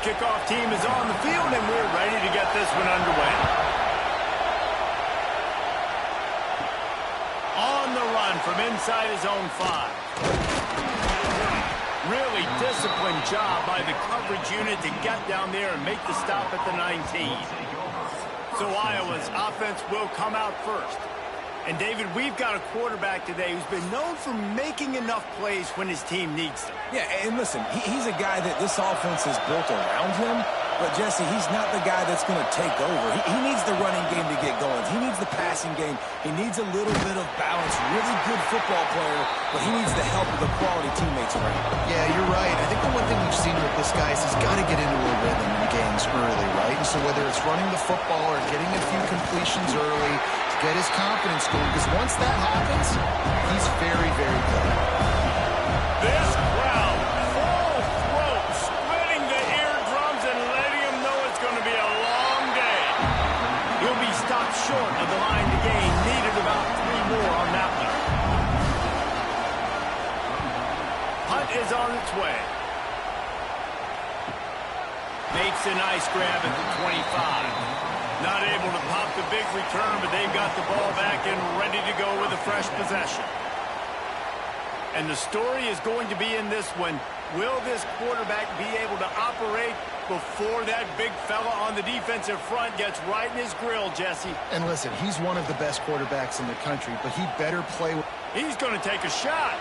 kickoff team is on the field, and we're ready to get this one underway. On the run from inside his own 5. Really disciplined job by the coverage unit to get down there and make the stop at the 19. So Iowa's offense will come out first. And, David, we've got a quarterback today who's been known for making enough plays when his team needs them. Yeah, and listen, he's a guy that this offense is built around him. But, Jesse, he's not the guy that's going to take over. He needs the running game to get going. He needs the passing game. He needs a little bit of balance. Really good football player, but he needs the help of the quality teammates around him. Yeah, you're right. I think the one thing we've seen with this guy is he's got to get into a rhythm in games early, right? And so whether it's running the football or getting a few completions early to get his confidence going, because once that happens, he's very, very good. This crowd, full throat, splitting the eardrums and letting him know it's going to be a long day. He'll be stopped short of the line to gain. Needed about 3 more on that one. Hunt is on its way. Makes a nice grab at the 25. Not able to pop the big return, but they've got the ball back and ready to go with a fresh possession. And the story is going to be in this one. Will this quarterback be able to operate before that big fella on the defensive front gets right in his grill, Jesse? And listen, he's one of the best quarterbacks in the country, but he better play. He's going to take a shot.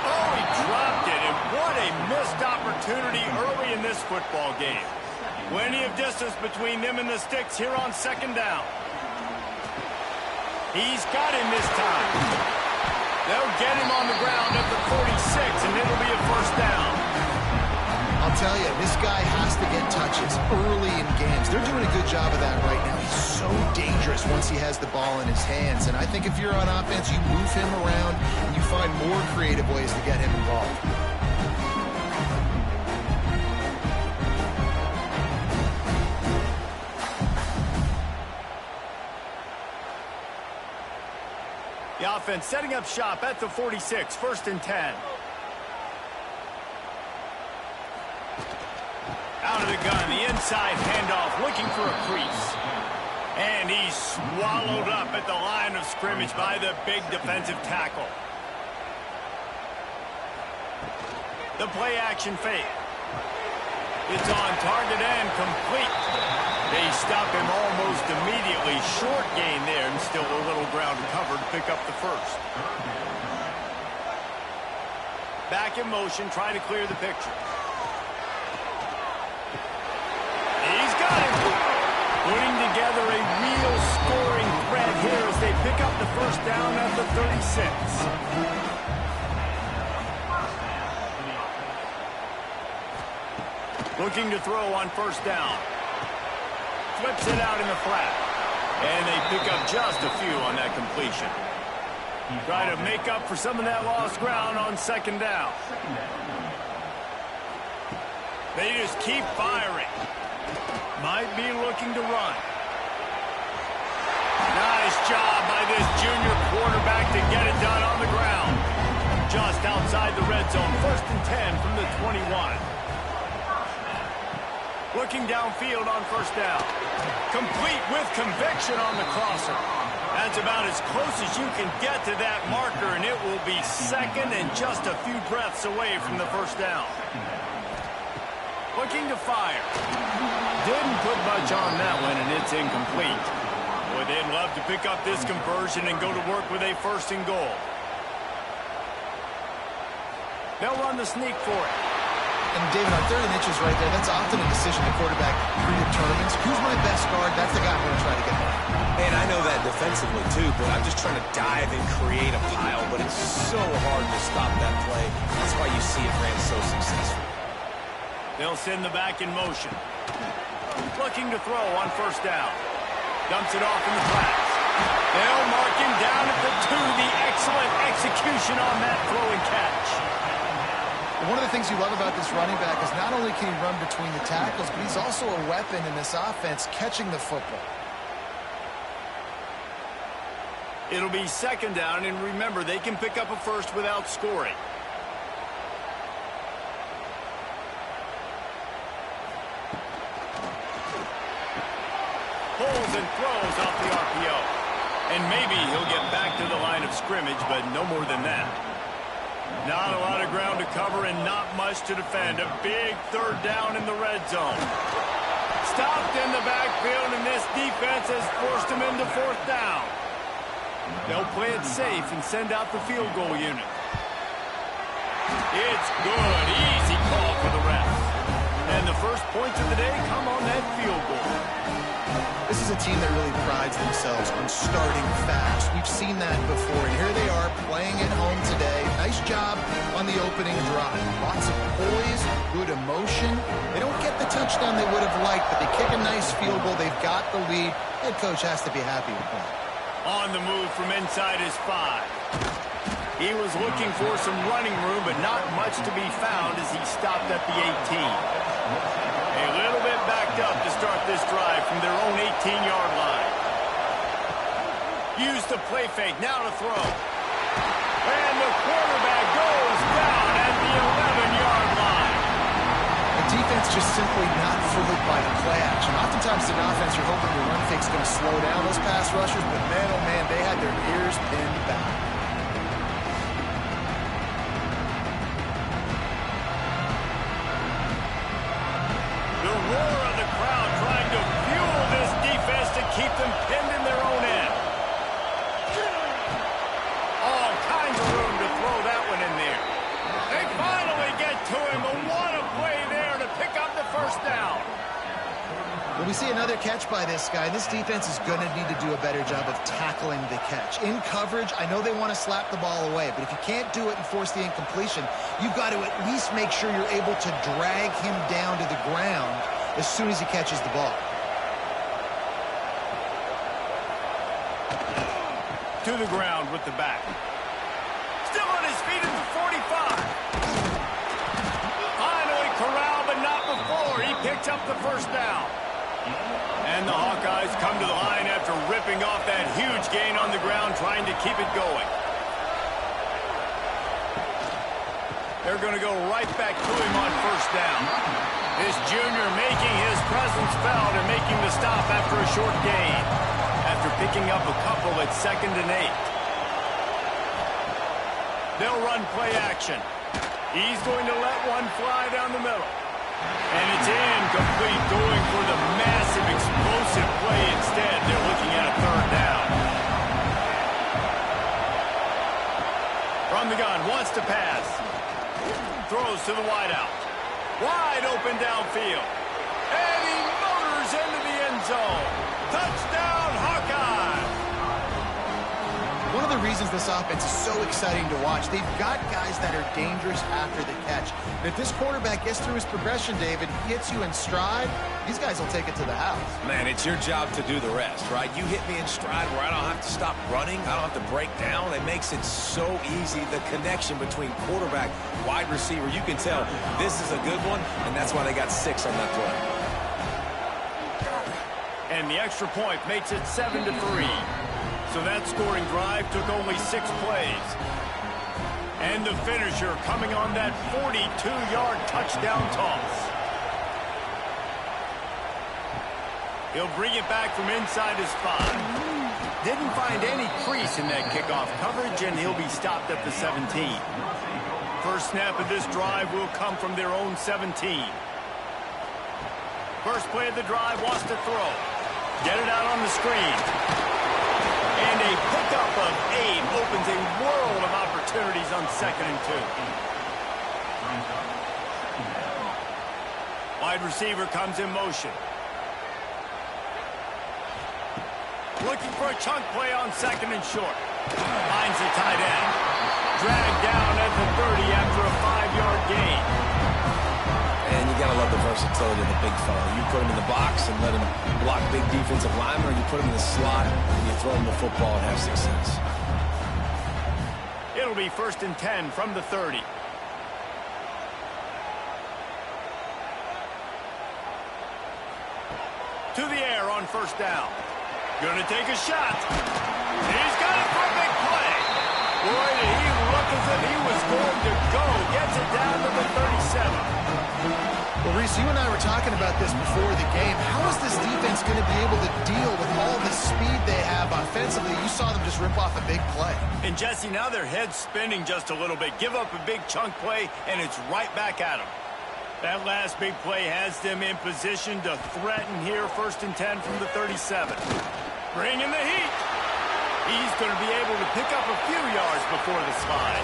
Oh, he dropped it, and what a missed opportunity early in this football game. Plenty of distance between them and the sticks here on 2nd down. He's got him this time. They'll get him on the ground at the 46, and it'll be a 1st down. I'll tell you, this guy has to get touches early in games. They're doing a good job of that right now. He's so dangerous once he has the ball in his hands. And I think if you're on offense, you move him around and you find more creative ways to get him involved. The offense setting up shop at the 46, 1st and 10. Out of the gun, the inside handoff, looking for a crease. And he's swallowed up at the line of scrimmage by the big defensive tackle. The play action fake. It's on target and complete. They stop him almost immediately. Short gain there, and still a little ground to cover to pick up the 1st. Back in motion, trying to clear the picture. He's got him. Putting together a real scoring threat here as they pick up the 1st down at the 36. Looking to throw on 1st down. Flips it out in the flat. And they pick up just a few on that completion. Try to make up for some of that lost ground on 2nd down. They just keep firing. Might be looking to run. Nice job by this junior quarterback to get it done on the ground. Just outside the red zone. 1st and 10 from the 21. Looking downfield on 1st down. Complete with conviction on the crosser. That's about as close as you can get to that marker, and it will be 2nd and just a few breaths away from the 1st down. Looking to fire. Didn't put much on that one, and it's incomplete. Boy, they'd love to pick up this conversion and go to work with a 1st and goal. They'll run the sneak for it. And, David, on 3rd and inches right there, that's often a decision the quarterback predetermines. Who's my best guard? That's the guy I'm going to try to get by. And I know that defensively, too, but I'm just trying to dive and create a pile, but it's so hard to stop that play. That's why you see it ran so successful. They'll send the back in motion. Looking to throw on 1st down. Dumps it off in the flats. They'll mark him down at the 2. The excellent execution on that throw and catch. One of the things you love about this running back is not only can he run between the tackles, but he's also a weapon in this offense catching the football. It'll be 2nd down, and remember, they can pick up a 1st without scoring. pulls and throws off the RPO. And maybe he'll get back to the line of scrimmage, but no more than that. Not a lot of ground to cover and not much to defend. A big third down in the red zone. Stopped in the backfield, and this defense has forced him into fourth down. They'll play it safe and send out the field goal unit. It's good. Easy call for the ref. And the first points of the day come on that field goal. This is a team that really prides themselves on starting fast. We've seen that before, and here they are playing at home today. Nice job on the opening drive. Lots of poise, good emotion. They don't get the touchdown they would have liked, but they kick a nice field goal. They've got the lead. Head coach has to be happy with that. On the move from inside his 5. He was looking for some running room, but not much to be found as he stopped at the 18. A little bit backed up to start this drive from their own 18-yard line. Use the play fake, now to throw. And the quarterback goes down at the 11-yard line. The defense just simply not fooled by the play action. Oftentimes in offense, you're hoping your run fake's going to slow down those pass rushers, but man, oh man, they had their ears pinned back. Keep them pinned in their own end. All kinds of room to throw that one in there. They finally get to him, but what a play there to pick up the first down. When we see another catch by this guy, this defense is going to need to do a better job of tackling the catch. In coverage, I know they want to slap the ball away, but if you can't do it and force the incompletion, you've got to at least make sure you're able to drag him down to the ground as soon as he catches the ball. To the ground with the back. Still on his feet at the 45. Finally corralled, but not before. He picked up the first down. And the Hawkeyes come to the line after ripping off that huge gain on the ground, trying to keep it going. They're going to go right back to him on first down. This junior making his presence felt and making the stop after a short gain. After picking up a couple at 2nd and 8. They'll run play action. He's going to let one fly down the middle. And it's incomplete, going for the massive explosive play instead. They're looking at a third down. From the gun, wants to pass. Throws to the wideout. Wide open downfield. And he motors into the end zone. Touchdown, Hawkeyes! One of the reasons this offense is so exciting to watch, they've got guys that are dangerous after the catch. And if this quarterback gets through his progression, David, he hits you in stride, these guys will take it to the house. Man, it's your job to do the rest, right? You hit me in stride where I don't have to stop running, I don't have to break down. It makes it so easy, the connection between quarterback, wide receiver. You can tell this is a good one, and that's why they got 6 on that play. And the extra point makes it 7-3. So that scoring drive took only 6 plays. And the finisher coming on that 42-yard touchdown toss. He'll bring it back from inside his 5. Didn't find any crease in that kickoff coverage, and he'll be stopped at the 17. First snap of this drive will come from their own 17. First play of the drive, wants to throw. Get it out on the screen. And a pickup of 8 opens a world of opportunities on 2nd and 2. Wide receiver comes in motion. Looking for a chunk play on 2nd and short. Finds the tight end. Dragged down at the 30 after a 5-yard gain. And you got to love the versatility of the big fella. You put him in the box and let him block big defensive linemen, or you put him in the slot and you throw him the football and have success. It'll be 1st and 10 from the 30. To the air on first down. Gonna take a shot. He's got it for a big play. Boy, did he look as if he was going to go. Gets it down to the 37. Well, Reese, you and I were talking about this before the game. How is this defense going to be able to deal with all the speed they have offensively? You saw them just rip off a big play. And, Jesse, now their head's spinning just a little bit. Give up a big chunk play, and it's right back at them. That last big play has them in position to threaten here, 1st and 10 from the 37. Bringing the heat. He's going to be able to pick up a few yards before the slide.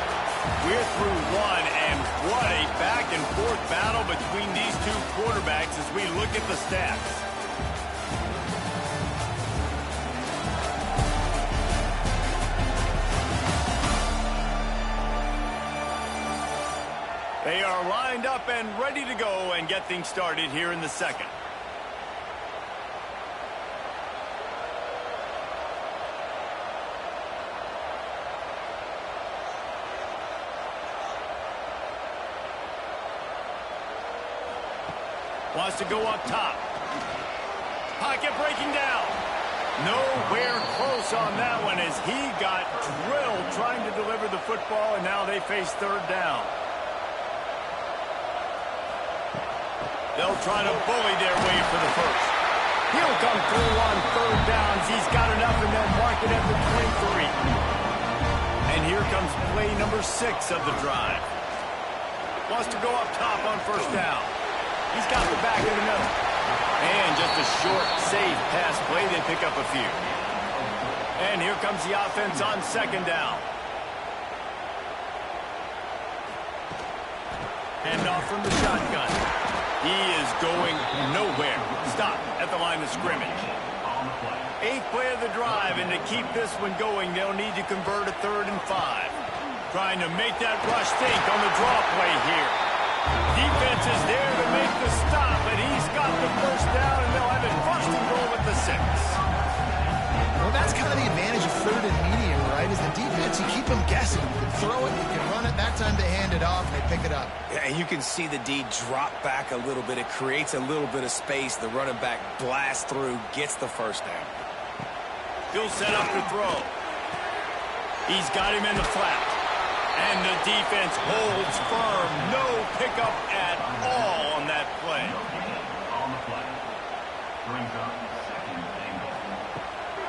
We're through one, and what a back-and-forth battle between these two quarterbacks as we look at the stats. They are lined up and ready to go and get things started here in the second. Wants to go up top. Pocket breaking down. Nowhere close on that one as he got drilled trying to deliver the football, and now they face 3rd down. They'll try to bully their way for the first. He'll come through on 3rd downs. He's got enough, and they'll mark it at the 23. And here comes play number 6 of the drive. Wants to go up top on 1st down. He's got the back in the middle. And just a short, safe pass play. They pick up a few. And here comes the offense on 2nd down. Hand off from the shotgun. He is going nowhere. Stop at the line of scrimmage. 8th play of the drive, and to keep this one going, they'll need to convert a 3rd and 5. Trying to make that rush think on the draw play here. Defense is there to make the stop, and he's got the 1st down, and they'll have it 1st and goal at the 6. Well, that's kind of the advantage of 3rd and medium, right? Is the defense, you keep them guessing. You can throw it, you can run it. That time they hand it off, and they pick it up. Yeah, and you can see the D drop back a little bit. It creates a little bit of space. The running back blasts through, gets the 1st down. He'll set up to throw. He's got him in the flat. And the defense holds firm. No pickup at all on that play.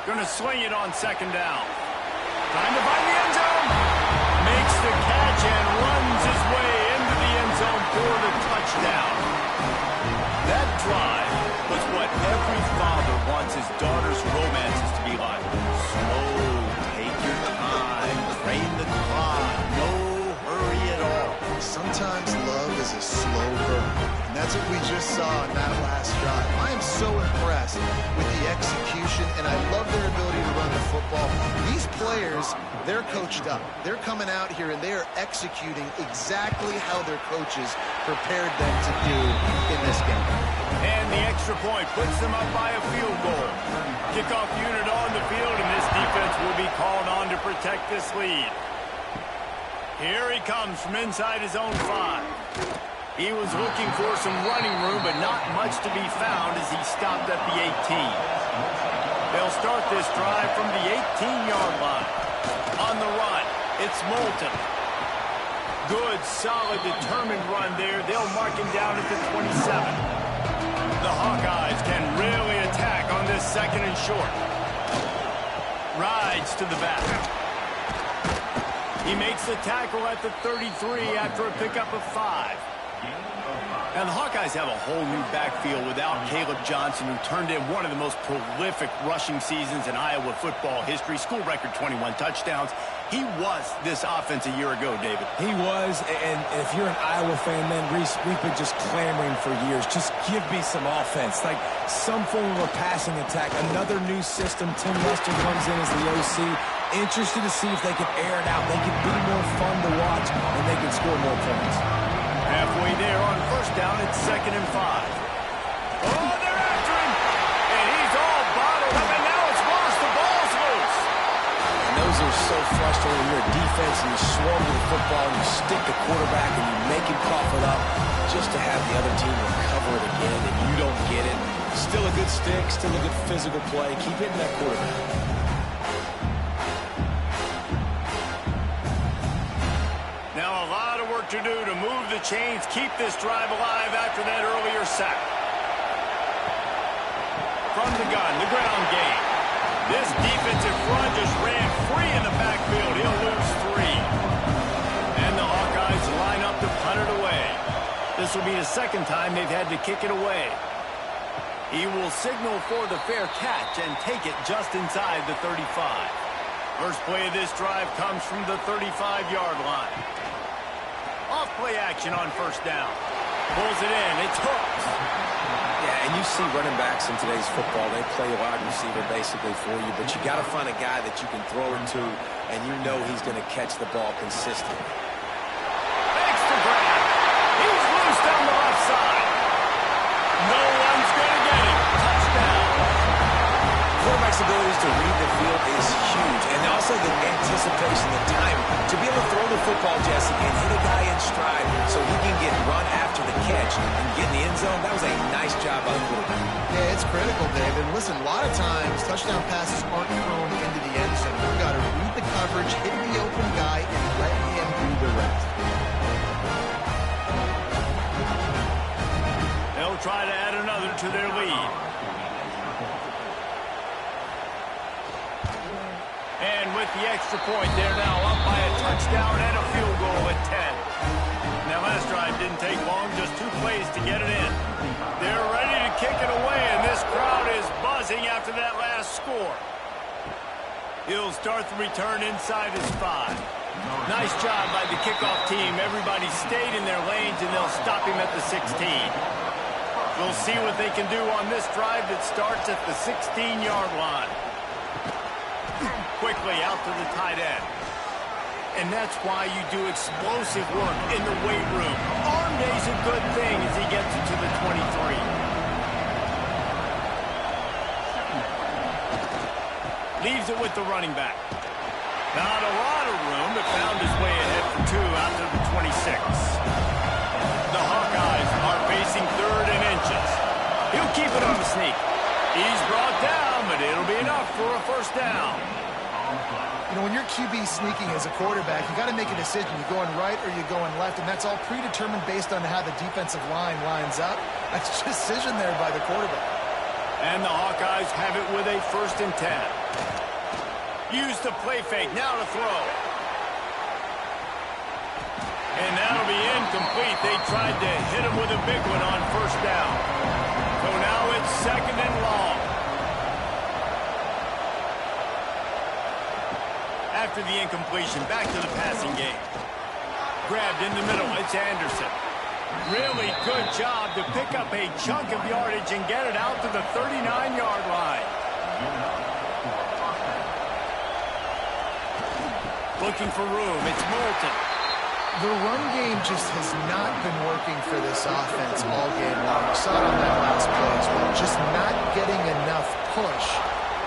Going to swing it on 2nd down. Trying to find the end zone. Makes the catch and runs his way into the end zone for the touchdown. That drive was what every father wants his daughter's romances to be like. Slow, take your time, train the clock. Sometimes love is a slow burn, and that's what we just saw in that last drive. I am so impressed with the execution, and I love their ability to run the football. These players, they're coached up. They're coming out here, and they are executing exactly how their coaches prepared them to do in this game. And the extra point puts them up by a field goal. Kickoff unit on the field, and this defense will be called on to protect this lead. Here he comes from inside his own 5. He was looking for some running room, but not much to be found as he stopped at the 18. They'll start this drive from the 18-yard line. On the run, it's Moulton. Good, solid, determined run there. They'll mark him down at the 27. The Hawkeyes can really attack on this 2nd and short. Rides to the back. He makes the tackle at the 33 after a pickup of 5. Now, the Hawkeyes have a whole new backfield without Caleb Johnson, who turned in one of the most prolific rushing seasons in Iowa football history. School record 21 touchdowns. He was this offense a year ago, David. He was, and if you're an Iowa fan, man, Reese, we've been just clamoring for years. Just give me some offense, like some form of a passing attack. Another new system. Tim Lester comes in as the OC. Interested to see if they can air it out. They can be more fun to watch, and they can score more points. Halfway there on 1st down, it's 2nd and 5. Oh, they're after him! And he's all bottled up, and now it's lost. The ball's loose. And those are so frustrating. You're a defense, and you swarm with the football, and you stick the quarterback, and you make him cough it up just to have the other team recover it again, and you don't get it. Still a good stick, still a good physical play. Keep hitting that quarterback. Now a lot of work to do to move the chains, keep this drive alive after that early sack. From the gun, the ground game. This defensive front just ran free in the backfield. He'll lose 3. And the Hawkeyes line up to punt it away. This will be the second time they've had to kick it away. He will signal for the fair catch and take it just inside the 35. First play of this drive comes from the 35-yard line. Off play action on first down. Pulls it in. It's hooked. Yeah, and you see running backs in today's football, they play wide receiver basically for you, but you got to find a guy that you can throw it to, and you know he's going to catch the ball consistently. Makes the grab. He's loose down the left side. No one's going to get him. Touchdown. Quarterback's abilities to read the field is huge, and also the anticipation, the time to be able to throw the football, Jesse, and hit a guy in stride so he can get run after the catch and get in the end zone. That was a nice job by the quarterback. Yeah, it's critical, David. Listen, a lot of times touchdown passes aren't thrown into the end zone. You've got to read the coverage, hit the open guy, and let him do the rest. They'll try to add another to their lead. And with the extra point, they're now up by a touchdown and a field goal at 10. Now, last drive didn't take long, just 2 plays to get it in. They're ready to kick it away, and this crowd is buzzing after that last score. He'll start the return inside his 5. Nice job by the kickoff team. Everybody stayed in their lanes, and they'll stop him at the 16. We'll see what they can do on this drive that starts at the 16-yard line. Quickly out to the tight end. And that's why you do explosive work in the weight room. Arm day's a good thing as he gets it to the 23. Leaves it with the running back. Not a lot of room, but found his way ahead for 2 out to the 26. The Hawkeyes are facing 3rd and inches. He'll keep it on the sneak. He's brought down, but it'll be enough for a first down. You know, when you're QB sneaking as a quarterback, you got to make a decision. You going right or you going left, and that's all predetermined based on how the defensive line lines up. That's a decision there by the quarterback. And the Hawkeyes have it with a 1st and 10. Use the play fake, now to throw. And that'll be incomplete. They tried to hit him with a big one on first down. So now it's 2nd and long. After the incompletion, back to the passing game. Grabbed in the middle, it's Anderson. Really good job to pick up a chunk of yardage and get it out to the 39-yard line. Looking for room, it's Moulton. The run game just has not been working for this offense all game long. We saw it on that last play as well. Just not getting enough push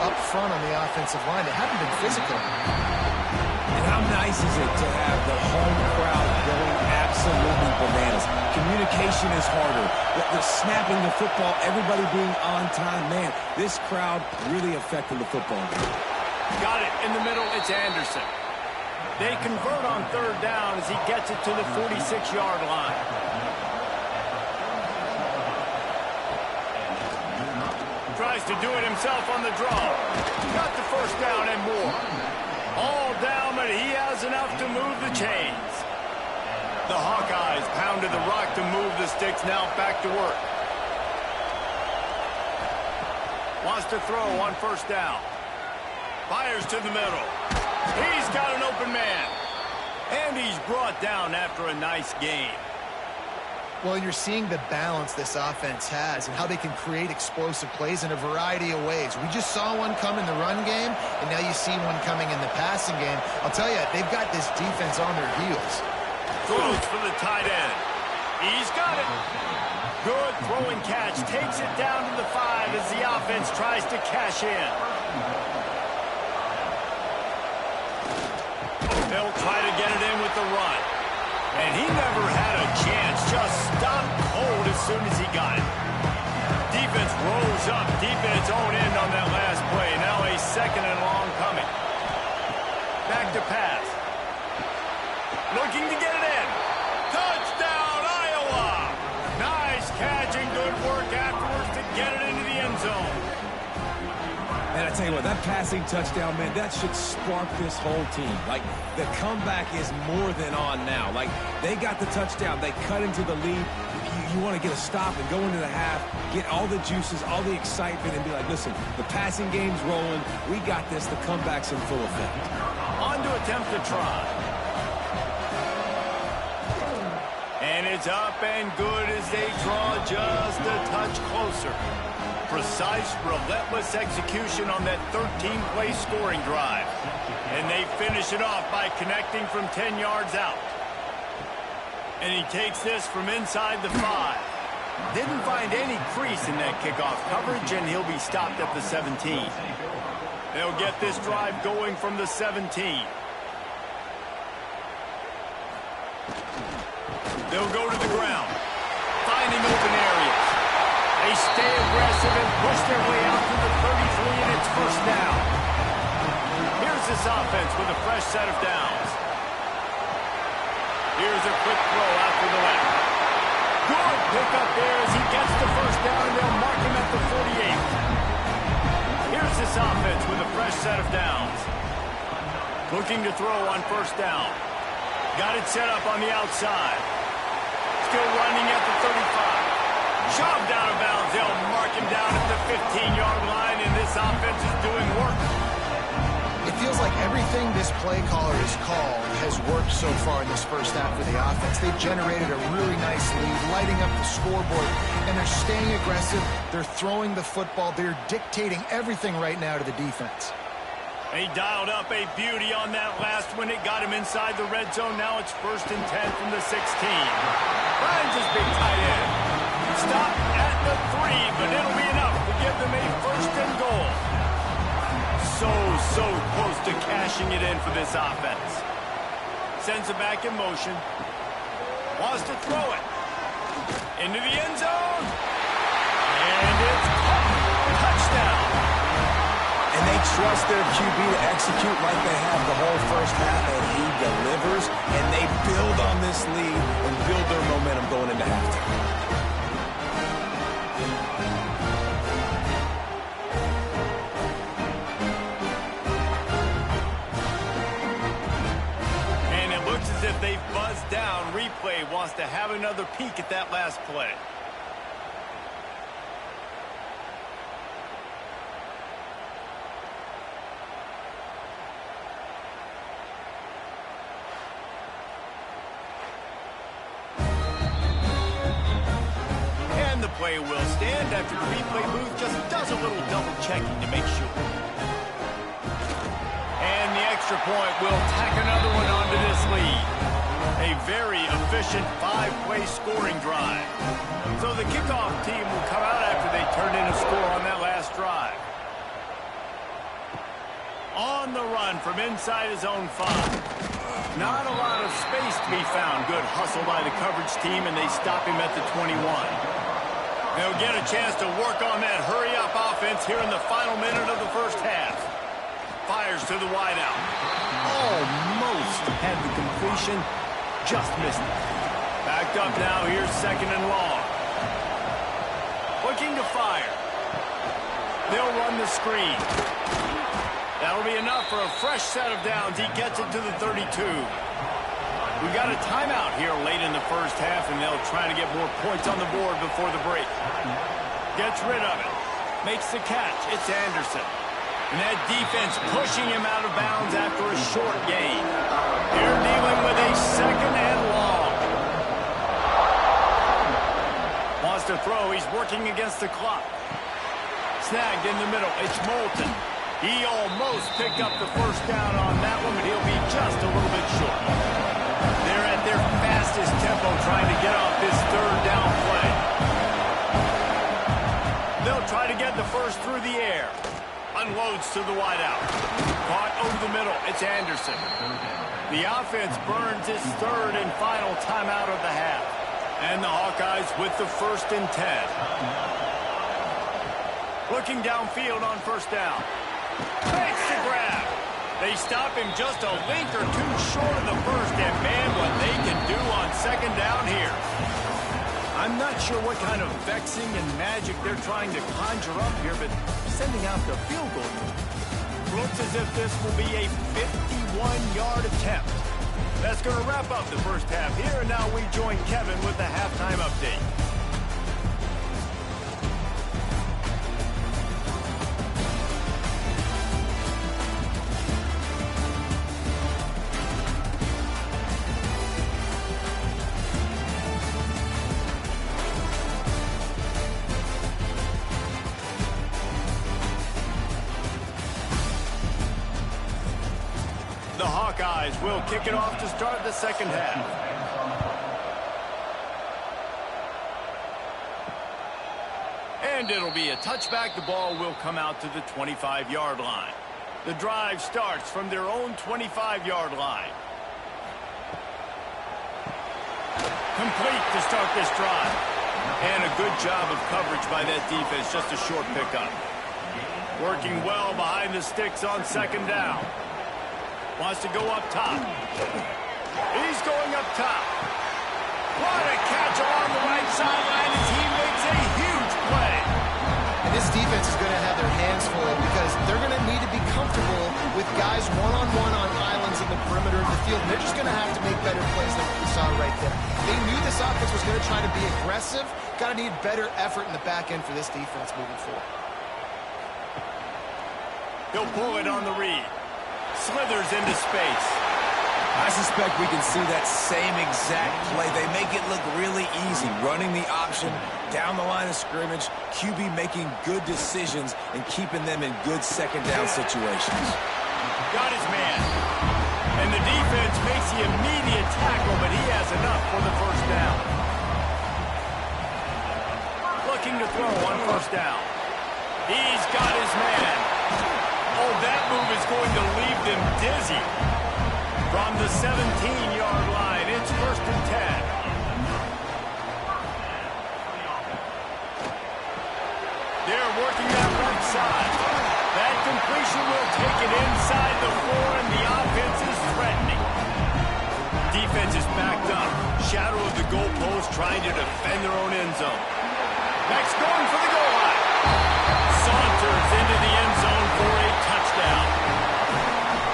up front on the offensive line. They haven't been physical. And how nice is it to have the home crowd going absolutely bananas? Communication is harder. The snapping the football, everybody being on time. Man, this crowd really affecting the football game. Got it in the middle, it's Anderson. They convert on 3rd down as he gets it to the 46-yard line. Tries to do it himself on the draw. Got the first down and more. All down, but he has enough to move the chains. The Hawkeyes pounded the rock to move the sticks, now back to work. Wants to throw on first down. Fires to the middle. He's got an open man. And he's brought down after a nice game. Well, you're seeing the balance this offense has and how they can create explosive plays in a variety of ways. We just saw one come in the run game, and now you see one coming in the passing game. I'll tell you, they've got this defense on their heels. Throws for the tight end. He's got it. Good throwing catch. Takes it down to the 5 as the offense tries to cash in. They'll try to get it in with the run. And he never had a chance. Just stopped cold as soon as he got it. Defense rose up deep in its own end on that last play. Now a 2nd and long coming. Back to pass. Looking to get it in. Touchdown, Iowa! Nice catch and good work zone. And I tell you what, that passing touchdown, man, that should spark this whole team. Like, the comeback is more than on now. Like, they got the touchdown. They cut into the lead. You want to get a stop and go into the half, get all the juices, all the excitement, and be like, listen, the passing game's rolling. We got this. The comeback's in full effect. On to attempt the try. And it's up and good as they draw just a touch closer. Precise, relentless execution on that 13-play scoring drive. And they finish it off by connecting from 10 yards out. And he takes this from inside the 5. Didn't find any crease in that kickoff coverage, and he'll be stopped at the 17. They'll get this drive going from the 17. They'll go to the ground, finding open areas. They stay aggressive and push their way out to the 33, and it's first down. Here's this offense with a fresh set of downs. Here's a quick throw out to the left. Good pickup there as he gets the first down, and they'll mark him at the 48. Here's this offense with a fresh set of downs. Looking to throw on first down. Got it set up on the outside. Still running at the 35. Shoved out of bounds. They'll mark him down at the 15-yard line, and this offense is doing work. It feels like everything this play caller has called has worked so far in this first half for the offense. They've generated a really nice lead, lighting up the scoreboard, and they're staying aggressive. They're throwing the football. They're dictating everything right now to the defense. He dialed up a beauty on that last one. It got him inside the red zone. Now it's 1st and 10 from the 16. Finds his big tight end. Stop at the 3, but it'll be enough to give them a 1st and goal. So close to cashing it in for this offense. Sends it back in motion. Wants to throw it. Into the end zone. And it's caught. Touchdown. And they trust their QB to execute like they have the whole first half, and he delivers, and they build on this lead and build their momentum going into halftime. As if they've buzzed down. Replay wants to have another peek at that last play. And the play will stand after the replay booth just does a little double checking to make sure. And the extra point will tack another one onto this lead. A very efficient 5-play scoring drive. So the kickoff team will come out after they turn in a score on that last drive. On the run from inside his own 5. Not a lot of space to be found. Good hustle by the coverage team, and they stop him at the 21. They'll get a chance to work on that hurry-up offense here in the final minute of the first half. Fires to the wideout. Almost had the completion. Just missed it. Backed up now. Here's 2nd and long. Looking to fire. They'll run the screen. That'll be enough for a fresh set of downs. He gets it to the 32. We got a timeout here late in the first half, and they'll try to get more points on the board before the break. Gets rid of it. Makes the catch. It's Anderson. And that defense pushing him out of bounds after a short gain. They're dealing with a 2nd and long. Wants to throw. He's working against the clock. Snagged in the middle. It's Moulton. He almost picked up the first down on that one, but he'll be just a little bit short. They're at their fastest tempo trying to get off this 3rd down play. They'll try to get the first through the air. Unloads to the wideout. Caught over the middle. It's Anderson. The offense burns its 3rd and final timeout of the half. And the Hawkeyes with the 1st and 10. Looking downfield on first down. Makes the grab. They stop him just a link or two short of the first, and man, what they can do on 2nd down here. I'm not sure what kind of vexing and magic they're trying to conjure up here, but sending out the field goal looks as if this will be a 51-yard attempt. That's going to wrap up the first half here, and now we join Kevin with the halftime update. The Hawkeyes will kick it off to start the second half. And it'll be a touchback. The ball will come out to the 25-yard line. The drive starts from their own 25-yard line. Complete to start this drive. And a good job of coverage by that defense. Just a short pickup. Working well behind the sticks on second down. Wants to go up top. He's going up top. What a catch along the right sideline as he makes a huge play. And this defense is going to have their hands full because they're going to need to be comfortable with guys one-on-one on islands in the perimeter of the field. And they're just going to have to make better plays than what we saw right there. They knew this offense was going to try to be aggressive. Got to need better effort in the back end for this defense moving forward. He'll pull it on the read. Slithers into space. I suspect we can see that same exact play. They make it look really easy, running the option down the line of scrimmage, QB making good decisions and keeping them in good second down situations. Got his man. And the defense makes the immediate tackle, but he has enough for the first down. Looking to throw on first down. He's got his man. Oh, that move is going to leave them dizzy. From the 17-yard line, it's 1st and 10. They're working that right side. That completion will take it inside the 4, and the offense is threatening. Defense is backed up. Shadow of the goalpost trying to defend their own end zone. Next going for the goal line. Saunters into the end zone for a touchdown.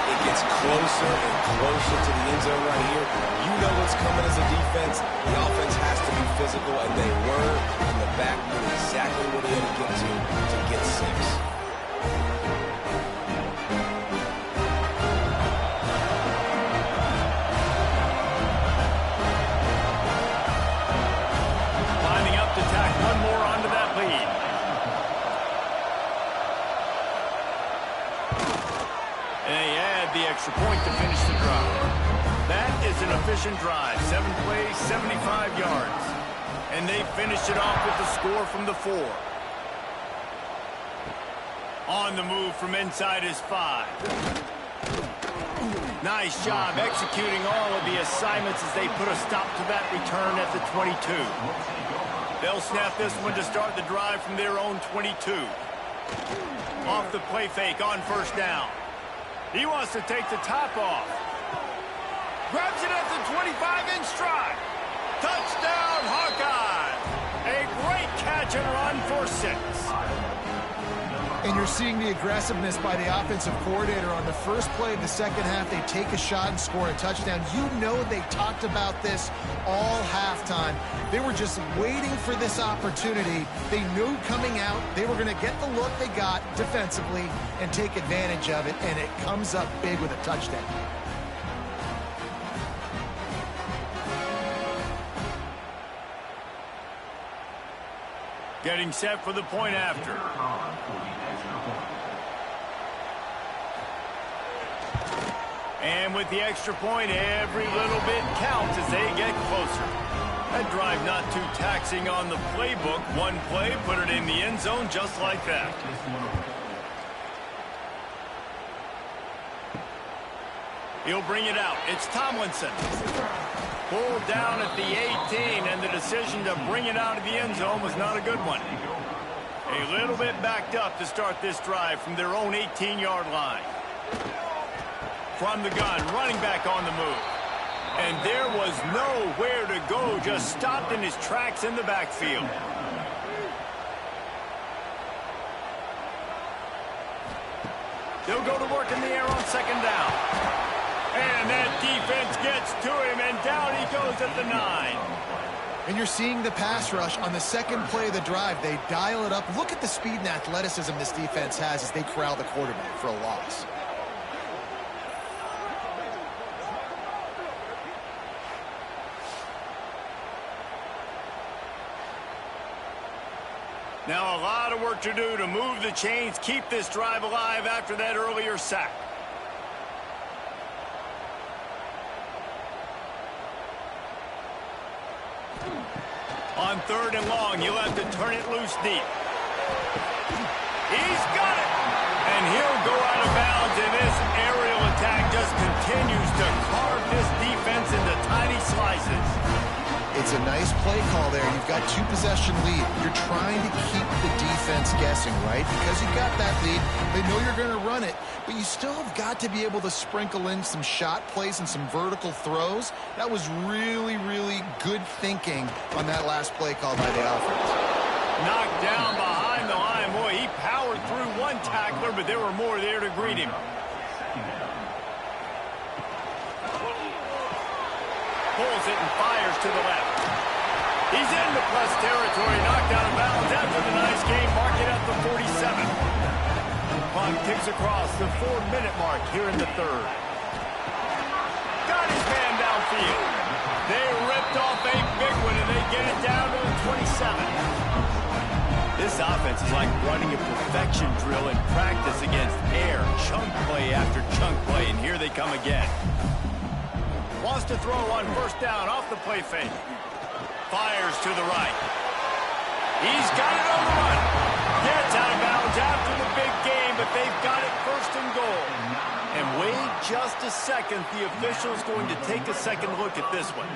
It gets closer and closer to the end zone right here. You know what's coming as a defense. The offense has to be physical, and they were. And the back knew exactly where they had to get to get 6. Lining up to tack one more onto that lead. The extra point to finish the drive. That is an efficient drive. 7 plays, 75 yards. And they finished it off with the score from the 4. On the move from inside his 5. Nice job executing all of the assignments as they put a stop to that return at the 22. They'll snap this one to start the drive from their own 22. Off the play fake on first down. He wants to take the top off. Grabs it at the 25 in stride. Touchdown, Hawkeyes. A great catch and run for 6. And you're seeing the aggressiveness by the offensive coordinator on the first play of the second half. They take a shot and score a touchdown. You know they talked about this all halftime. They were just waiting for this opportunity. They knew coming out they were going to get the look they got defensively and take advantage of it, and it comes up big with a touchdown. Getting set for the point after. And with the extra point, every little bit counts as they get closer. That drive not too taxing on the playbook. One play, put it in the end zone just like that. He'll bring it out. It's Tomlinson. Pulled down at the 18, and the decision to bring it out of the end zone was not a good one. A little bit backed up to start this drive from their own 18-yard line. From the gun, running back on the move. And there was nowhere to go, just stopped in his tracks in the backfield. They'll go to work in the air on second down. And that defense gets to him, and down he goes at the 9. And you're seeing the pass rush on the second play of the drive. They dial it up. Look at the speed and athleticism this defense has as they corral the quarterback for a loss. Now a lot of work to do to move the chains, keep this drive alive after that earlier sack. On third and long, you'll have to turn it loose deep. He's got it! And he'll go out of bounds, and this aerial attack just continues to carve this defense into tiny slices. It's a nice play call there. You've got 2-possession lead. You're trying to keep the defense guessing, right? Because you've got that lead. They know you're going to run it, but you still have got to be able to sprinkle in some shot plays and some vertical throws. That was really, really good thinking on that last play call by the offense. Knocked down behind the line. Boy, he powered through one tackler, but there were more there to greet him. Pulls it and fires to the left. He's into plus territory, knocked out of bounds after the nice game, mark it at the 47. Clock ticks across the 4-minute mark here in the third. Got his man downfield. They ripped off a big one, and they get it down to the 27. This offense is like running a perfection drill in practice against air. Chunk play after chunk play, and here they come again. Wants to throw on first down off the play fake. Fires to the right. He's got it on the run. Gets out of bounds after the big game, but they've got it first and goal. And wait just a second. The official's going to take a second look at this one.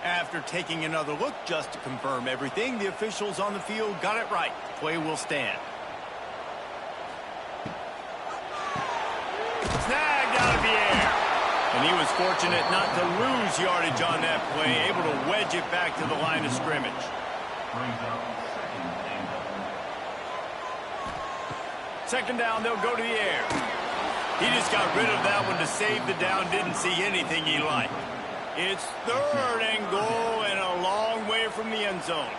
After taking another look just to confirm everything, the officials on the field got it right. Play will stand. Snagged out of the air. And he was fortunate not to lose yardage on that play, able to wedge it back to the line of scrimmage. Second down, they'll go to the air. He just got rid of that one to save the down, didn't see anything he liked. It's third and goal and a long way from the end zone.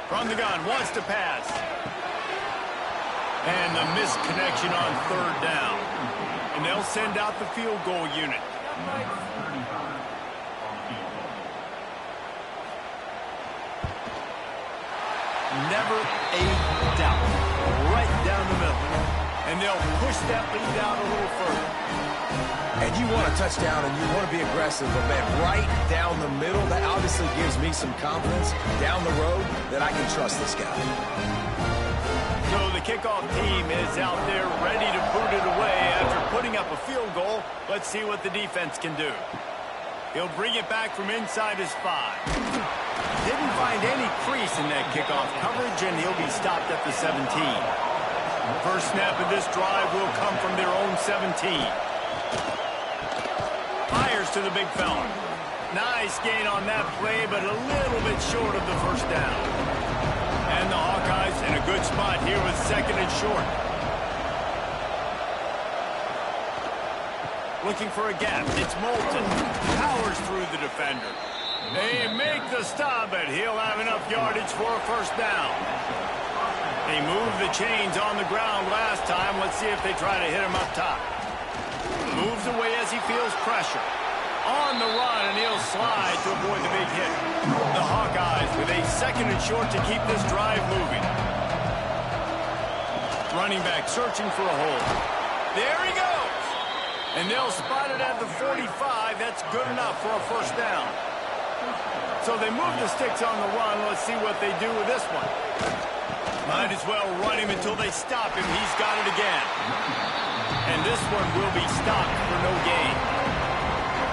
From the gun, wants to pass. And the missed connection on third down. And they'll send out the field goal unit. Never a doubt. Right down the middle. And they'll push that lead out a little further. And you want a touchdown and you want to be aggressive, but man, right down the middle, that obviously gives me some confidence down the road that I can trust this guy. So the kickoff team is out there ready to boot it away after putting up a field goal. Let's see what the defense can do. He'll bring it back from inside his 5. Didn't find any crease in that kickoff coverage, and he'll be stopped at the 17. First snap of this drive will come from their own 17. Fires to the big fella. Nice gain on that play, but a little bit short of the first down. And the Hawkeyes in a good spot here with second and short. Looking for a gap. It's Moulton. Powers through the defender. They make the stop, but he'll have enough yardage for a first down. They moved the chains on the ground last time. Let's see if they try to hit him up top. Moves away as he feels pressure. On the run, and he'll slide to avoid the big hit. The Hawkeyes with a second and short to keep this drive moving. Running back searching for a hole. There he goes. And they'll spot it at the 45. That's good enough for a first down. So they move the sticks on the run. Let's see what they do with this one. Might as well run him until they stop him. He's got it again. And this one will be stopped for no gain.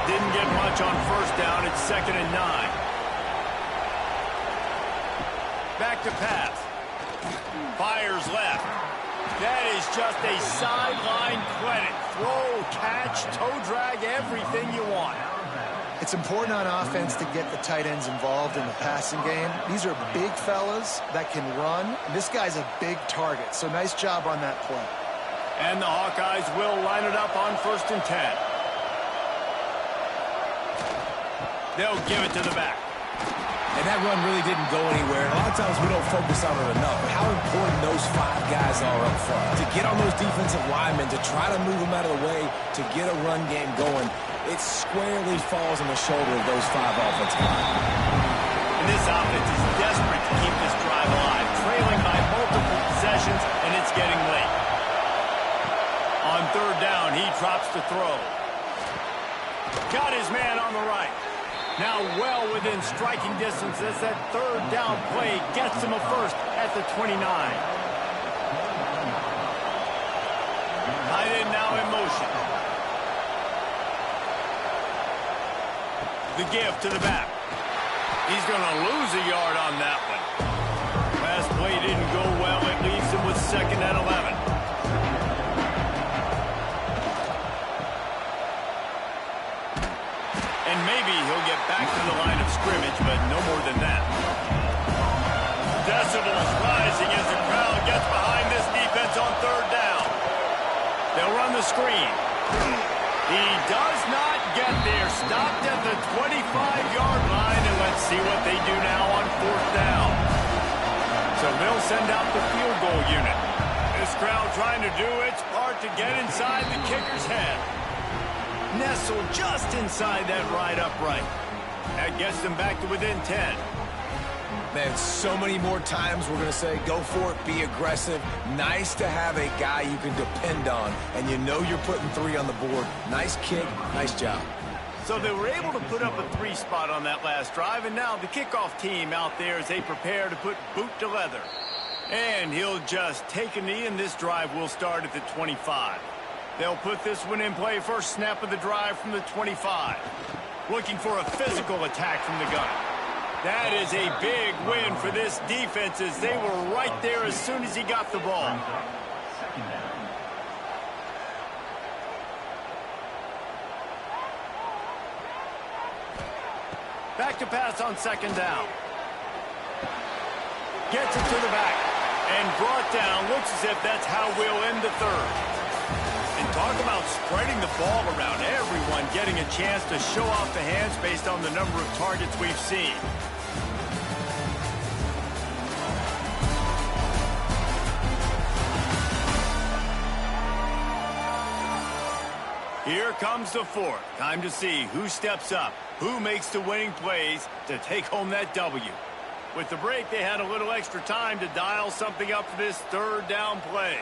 Didn't get much on first down. It's second and 9. to pass. Fires left. That is just a sideline credit. Throw, catch, toe drag, everything you want. It's important on offense to get the tight ends involved in the passing game. These are big fellas that can run. This guy's a big target, so nice job on that play. And the Hawkeyes will line it up on 1st and 10. They'll give it to the back. And that run really didn't go anywhere. A lot of times we don't focus on it enough, but how important those 5 guys are up front. To get on those defensive linemen, to try to move them out of the way, to get a run game going, it squarely falls on the shoulder of those 5 offensive linemen. And this offense is desperate to keep this drive alive, trailing by multiple possessions, and it's getting late. On 3rd down, he drops to throw. Got his man on the right. Now well within striking distance as that 3rd down play gets him a first at the 29. Tight end now in motion. The give to the back. He's going to lose a yard on that one. Last play didn't go well. It leaves him with 2nd and 11. And maybe he'll get back to the line of scrimmage, but no more than that. Decibels rising as the crowd gets behind this defense on 3rd down. They'll run the screen. He does not get there. Stopped at the 25-yard line, and let's see what they do now on 4th down. So they'll send out the field goal unit. This crowd trying to do its part to get inside the kicker's head. Nestled just inside that right upright. That gets them back to within 10. Man, so many more times we're going to say, go for it, be aggressive. Nice to have a guy you can depend on, and you know you're putting 3 on the board. Nice kick, nice job. So they were able to put up a 3 spot on that last drive, and now the kickoff team out there as they prepare to put boot to leather. And he'll just take a knee, and this drive will start at the 25. They'll put this one in play. First snap of the drive from the 25. Looking for a physical attack from the gun. That is a big win for this defense as they were right there as soon as he got the ball. Back to pass on 2nd down. Gets it to the back. And brought down. Looks as if that's how we'll end the 3rd. And talk about spreading the ball around. Everyone getting a chance to show off the hands based on the number of targets we've seen. Here comes the 4th. Time to see who steps up, who makes the winning plays to take home that W. With the break, they had a little extra time to dial something up for this 3rd down play.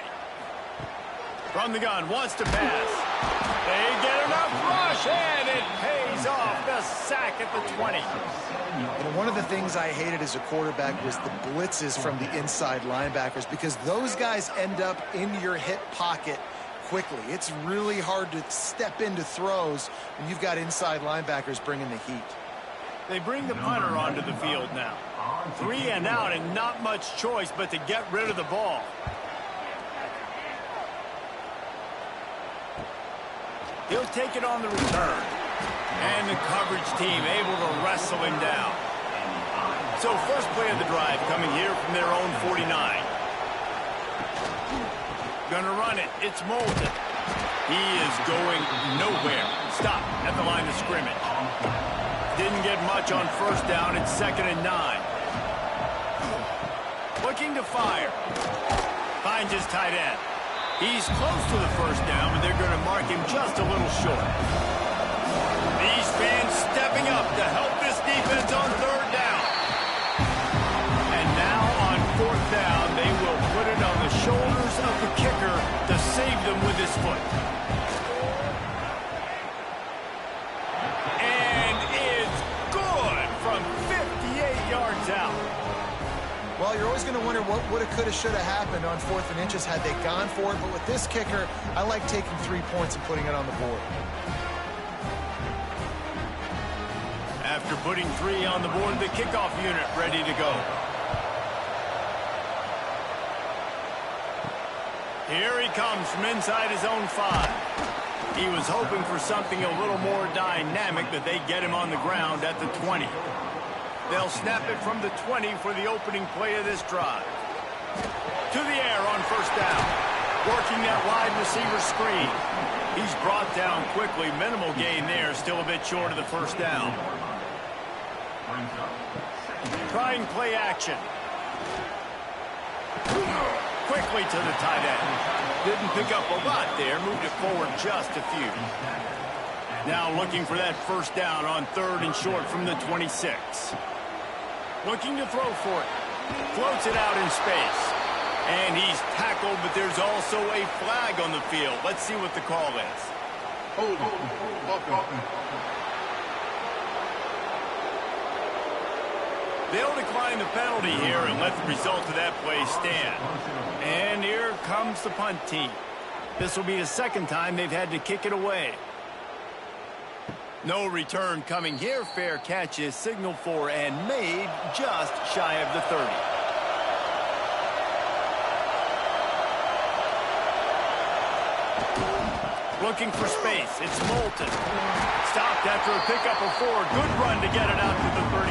From the gun, wants to pass. They get enough rush, and it pays off. The sack at the 20. And one of the things I hated as a quarterback was the blitzes from the inside linebackers, because those guys end up in your hip pocket quickly. It's really hard to step into throws when you've got inside linebackers bringing the heat. They bring the punter onto the field now. 3 and out, and not much choice but to get rid of the ball. He'll take it on the return. And the coverage team able to wrestle him down. So first play of the drive coming here from their own 49. Gonna run it. It's Moulton. He is going nowhere. Stop at the line of scrimmage. Didn't get much on 1st down. It's 2nd and 9. Looking to fire. Finds his tight end. He's close to the 1st down, but they're going to mark him just a little short. These fans stepping up to help this defense on 3rd down. And now on 4th down, they will put it on the shoulders of the kicker to save them with his foot. And it's good from 58 yards out. Well, you're always going to wonder what woulda, coulda, shoulda happened on 4th and inches had they gone for it. But with this kicker, I like taking 3 points and putting it on the board. After putting 3 on the board, the kickoff unit ready to go. Here he comes from inside his own 5. He was hoping for something a little more dynamic, but they get him on the ground at the 20. They'll snap it from the 20 for the opening play of this drive. To the air on first down. Working that wide receiver screen. He's brought down quickly. Minimal gain there. Still a bit short of the first down. Trying play action. Quickly to the tight end. Didn't pick up a lot there. Moved it forward just a few. Now looking for that first down on 3rd and short from the 26. Looking to throw for it. Floats it out in space. And he's tackled, but there's also a flag on the field. Let's see what the call is. They'll decline the penalty here and let the result of that play stand. And here comes the punt team. This will be the second time they've had to kick it away. No return coming here. Fair catch is signaled for and made just shy of the 30. Looking for space. It's Moulton. Stopped after a pickup of 4. Good run to get it out to the 34.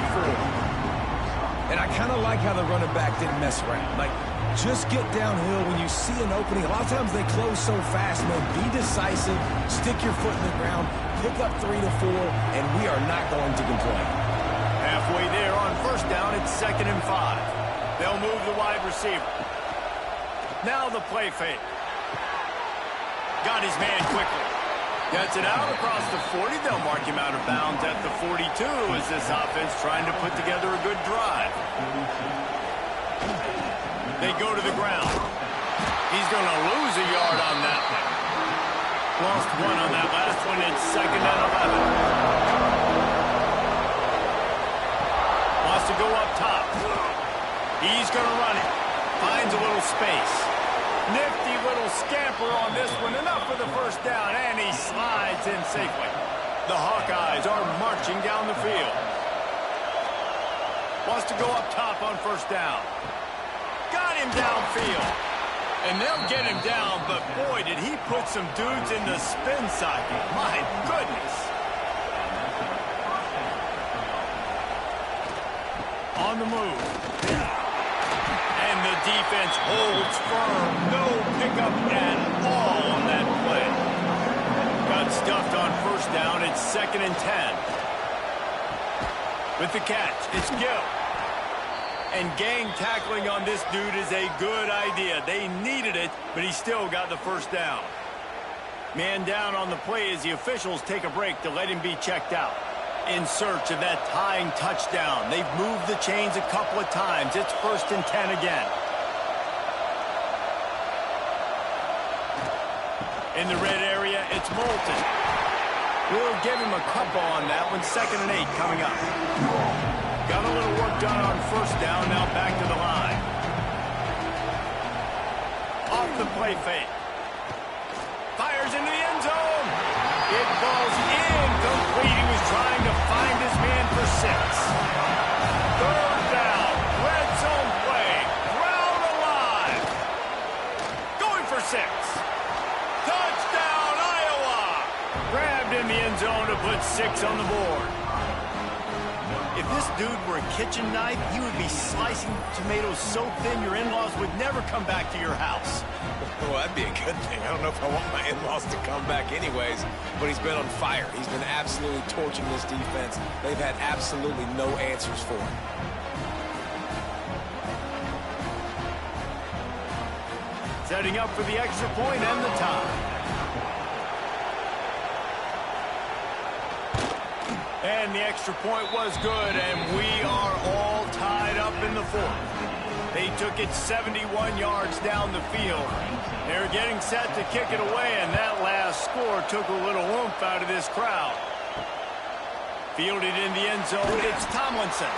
And I kind of like how the running back didn't mess around. Like, just get downhill when you see an opening. A lot of times they close so fast, man. Be decisive. Stick your foot in the ground. Pick up 3 to 4, and we are not going to complain. Halfway there on first down, it's 2nd and 5. They'll move the wide receiver. Now the play fake. Got his man quickly. Gets it out across the 40. They'll mark him out of bounds at the 42 as this offense trying to put together a good drive. They go to the ground. He's going to lose a yard on that one. Lost 1 on that last one. It's 2nd and 11. Wants to go up top. He's going to run it. Finds a little space. Nifty little scamper on this one. Enough for the first down, and he slides in safely. The Hawkeyes are marching down the field. Wants to go up top on first down. Got him downfield. And they'll get him down, but boy, did he put some dudes in the spin cycle. My goodness. On the move. And the defense holds firm. No pickup at all on that play. Got stuffed on first down. It's 2nd and 10. With the catch, it's Gill. And gang tackling on this dude is a good idea. They needed it, but he still got the first down. Man down on the play as the officials take a break to let him be checked out. In search of that tying touchdown. They've moved the chains a couple of times. It's 1st and 10 again. In the red area, it's Moulton. We'll give him a couple on that one. 2nd and 8 coming up. Got a little work done on first down. Now back to the line. Off the play fake. Fires into the end zone. It falls incomplete. He was trying to find his man for 6. 3rd down. Red zone play. Crowd alive. Going for 6. Touchdown, Iowa. Grabbed in the end zone to put 6 on the board. If this dude were a kitchen knife, he would be slicing tomatoes so thin your in-laws would never come back to your house. Well, that'd be a good thing. I don't know if I want my in-laws to come back anyways, but he's been on fire. He's been absolutely torching this defense. They've had absolutely no answers for him. Setting up for the extra point and the tie. And the extra point was good, and we are all tied up in the 4th. They took it 71 yards down the field. They're getting set to kick it away, and that last score took a little oomph out of this crowd. Fielded in the end zone, it's Tomlinson.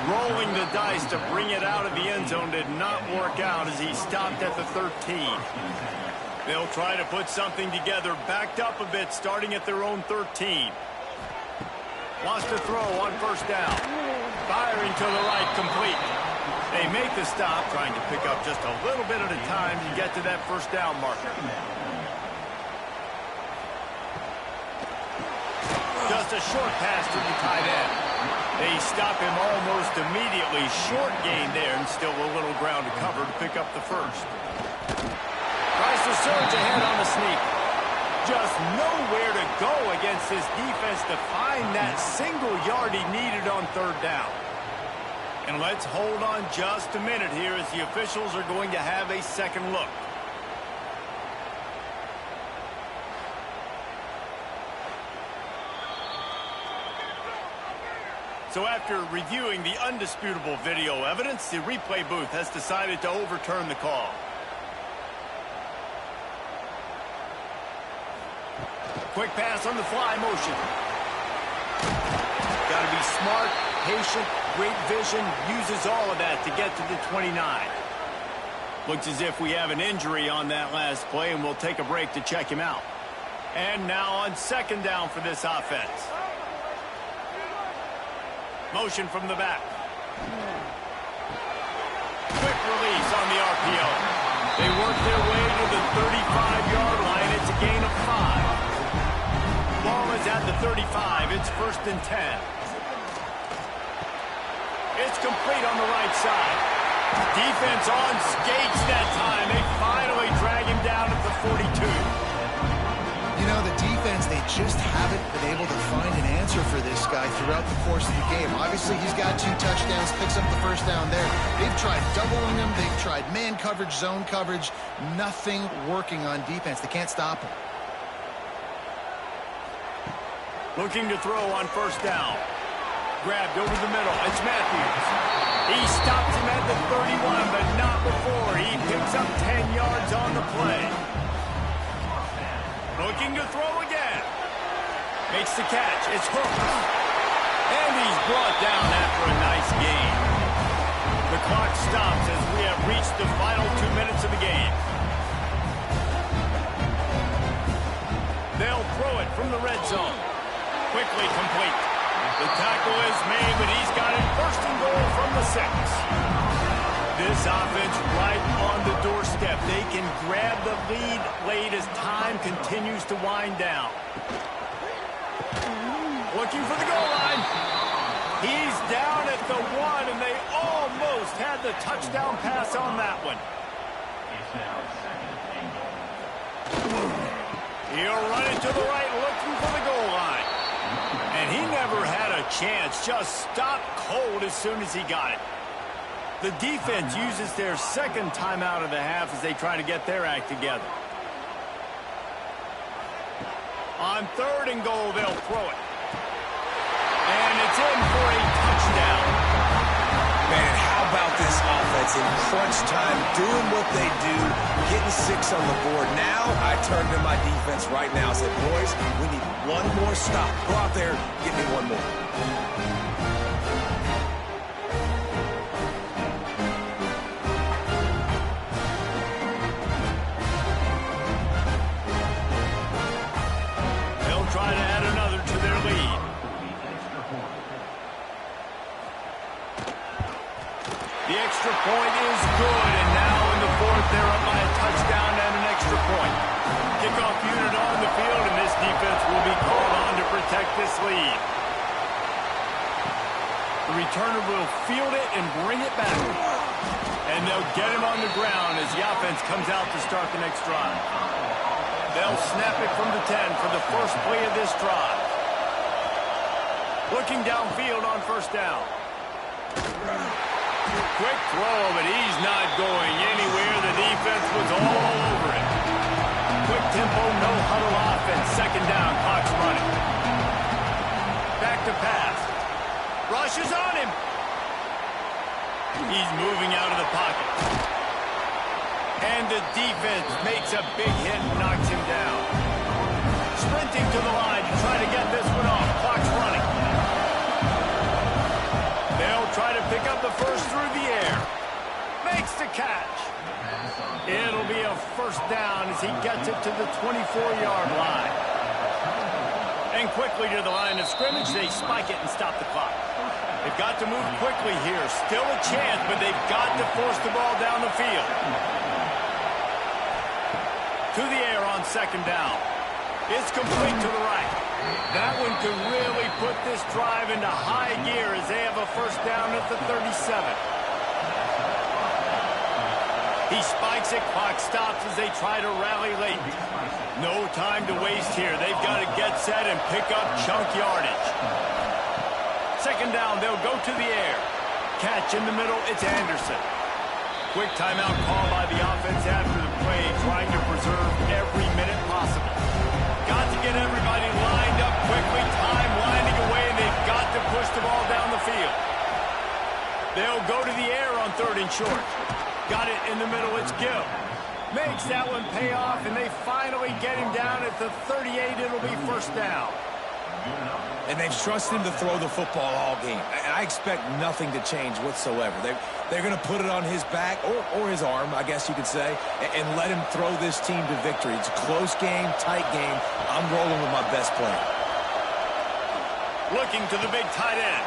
Rolling the dice to bring it out of the end zone did not work out as he stopped at the 13. They'll try to put something together, backed up a bit, starting at their own 13. Wants to throw on first down. Firing to the right, complete. They make the stop, trying to pick up just a little bit at a time to get to that first down marker. Just a short pass to the tight end. They stop him almost immediately. Short gain there, and still a little ground to cover to pick up the first. Tries to surge ahead on the sneak. Just nowhere to go against this defense to find that single yard he needed on third down. And let's hold on just a minute here as the officials are going to have a second look. So after reviewing the undisputable video evidence, the replay booth has decided to overturn the call. Quick pass on the fly motion. Got to be smart, patient, great vision, uses all of that to get to the 29. Looks as if we have an injury on that last play, and we'll take a break to check him out. And now on second down for this offense. Motion from the back. Quick release on the RPO. They work their way to the 35-yard line. It's a gain of 5. Ball is at the 35. It's 1st and 10. It's complete on the right side. Defense on skates that time. They finally drag him down at the 42. You know, the defense, they just haven't been able to find an answer for this guy throughout the course of the game. Obviously, he's got 2 touchdowns, picks up the first down there. They've tried doubling him. They've tried man coverage, zone coverage. Nothing working on defense. They can't stop him. Looking to throw on first down. Grabbed over the middle. It's Matthews. He stops him at the 31, but not before. He picks up 10 yards on the play. Looking to throw again. Makes the catch. It's hooked. And he's brought down after a nice gain. The clock stops as we have reached the final 2 minutes of the game. They'll throw it from the red zone. Quickly complete. The tackle is made, but he's got it 1st and goal from the 6. This offense right on the doorstep. They can grab the lead late as time continues to wind down. Looking for the goal line. He's down at the 1, and they almost had the touchdown pass on that one. He'll run it to the right, looking for the goal line. And he never had a chance, just stopped cold as soon as he got it. The defense uses their second timeout of the half as they try to get their act together. On 3rd and goal, they'll throw it. And it's in for a touchdown. Man, how about this offense in crunch time, doing what they do, getting 6 on the board. Now I turn to my defense right now and say, boys, we need one more stop. Go out there, give me one more. They'll try to add another to their lead. The extra point is good, and now in the 4th, they're up by a touchdown and an extra point. Kickoff unit on the field, and this defense will be called on to protect this lead. The returner will field it and bring it back. And they'll get him on the ground as the offense comes out to start the next drive. They'll snap it from the 10 for the first play of this drive. Looking downfield on first down. Quick throw, but he's not going anywhere. The defense was all over it. Quick tempo, no huddle offense. Second down, clock's running. Back to pass. Rushes on him. He's moving out of the pocket. And the defense makes a big hit and knocks him down. Sprinting to the line to try to get this one off. Clock's running. They'll try to pick up the first through the air. Makes the catch. It'll be a first down as he gets it to the 24-yard line. And quickly to the line of scrimmage, they spike it and stop the clock. They've got to move quickly here. Still a chance, but they've got to force the ball down the field. To the air on second down. It's complete to the right. That one could really put this drive into high gear as they have a first down at the 37. He spikes it, clock stops as they try to rally late. No time to waste here. They've got to get set and pick up chunk yardage. Second down, they'll go to the air. Catch in the middle, it's Anderson. Quick timeout call by the offense after the play, trying to preserve every minute possible. Got to get everybody lined up quickly, time winding away, and they've got to push the ball down the field. They'll go to the air on third and short. Got it in the middle, it's Gill. Makes that one pay off, and they finally get him down at the 38. It'll be first down. And they've trusted him to throw the football all game. And I expect nothing to change whatsoever. They're going to put it on his back, or his arm, I guess you could say, and let him throw this team to victory. It's a close game, tight game. I'm rolling with my best player. Looking to the big tight end.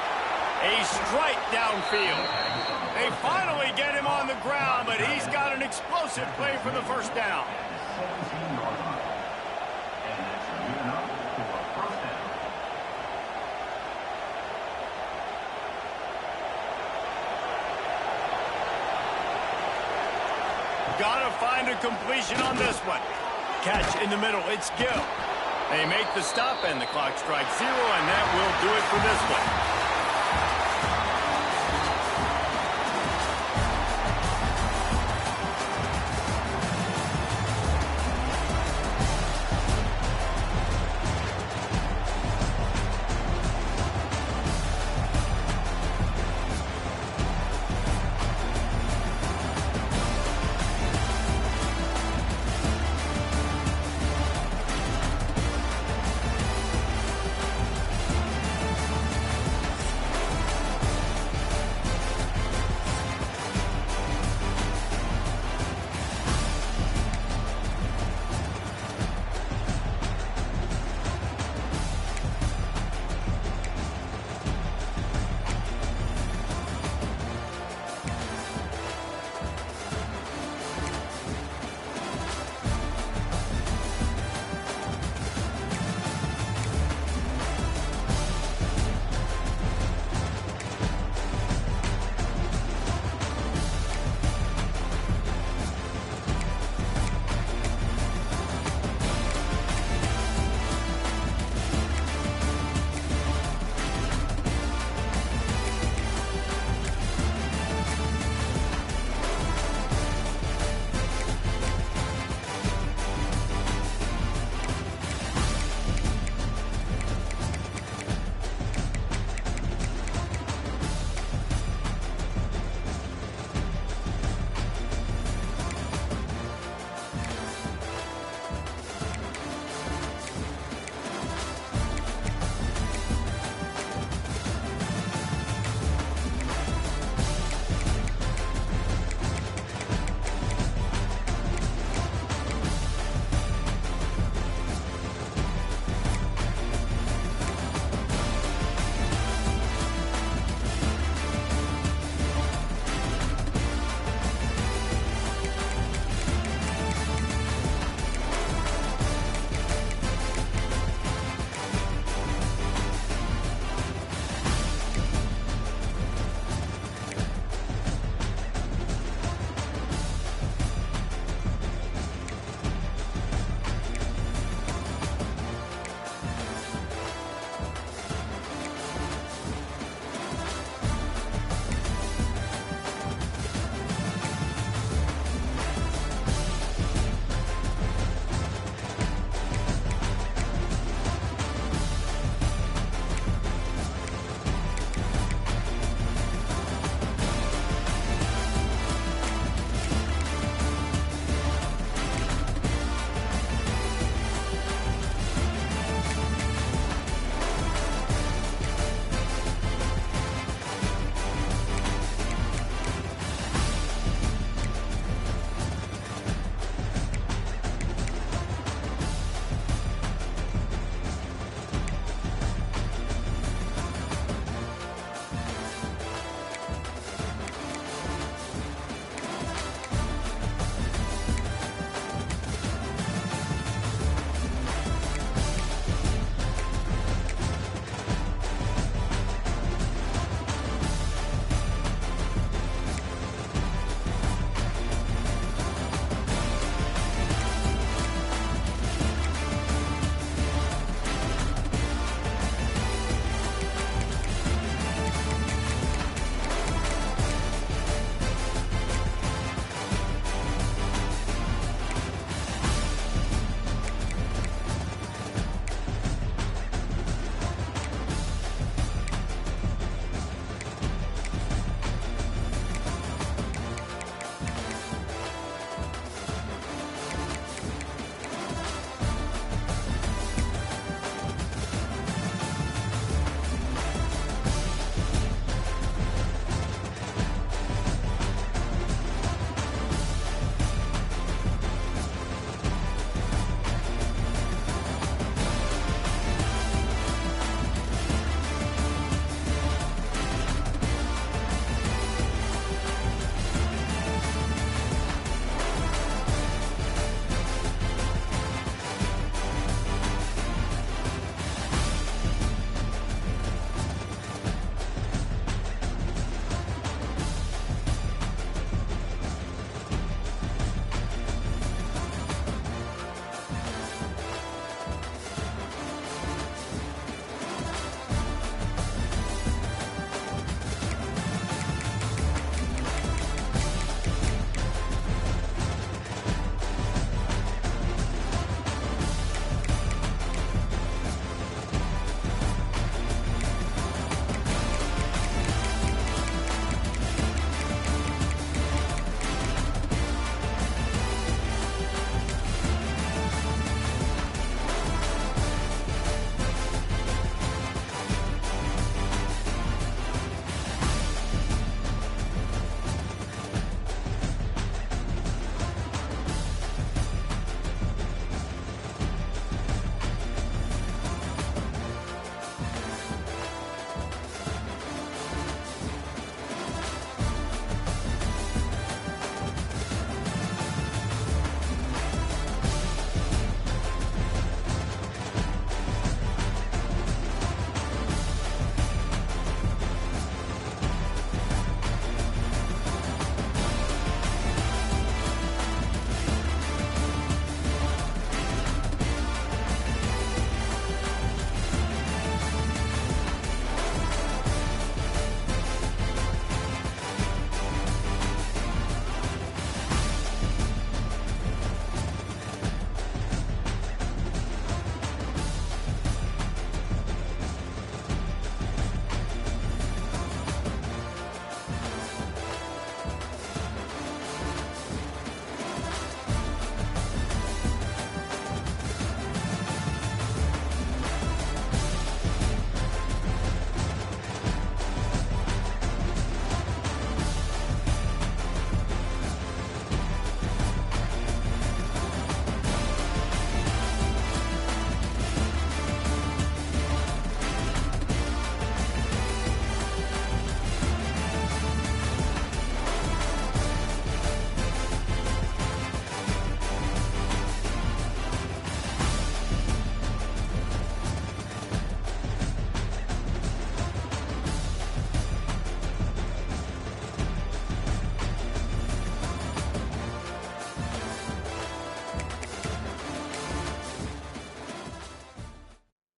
A strike downfield. They finally get him on the ground, but he's got an explosive play for the first down. Got to find a completion on this one. Catch in the middle, it's Gill. They make the stop, and the clock strikes 0, and that will do it for this one.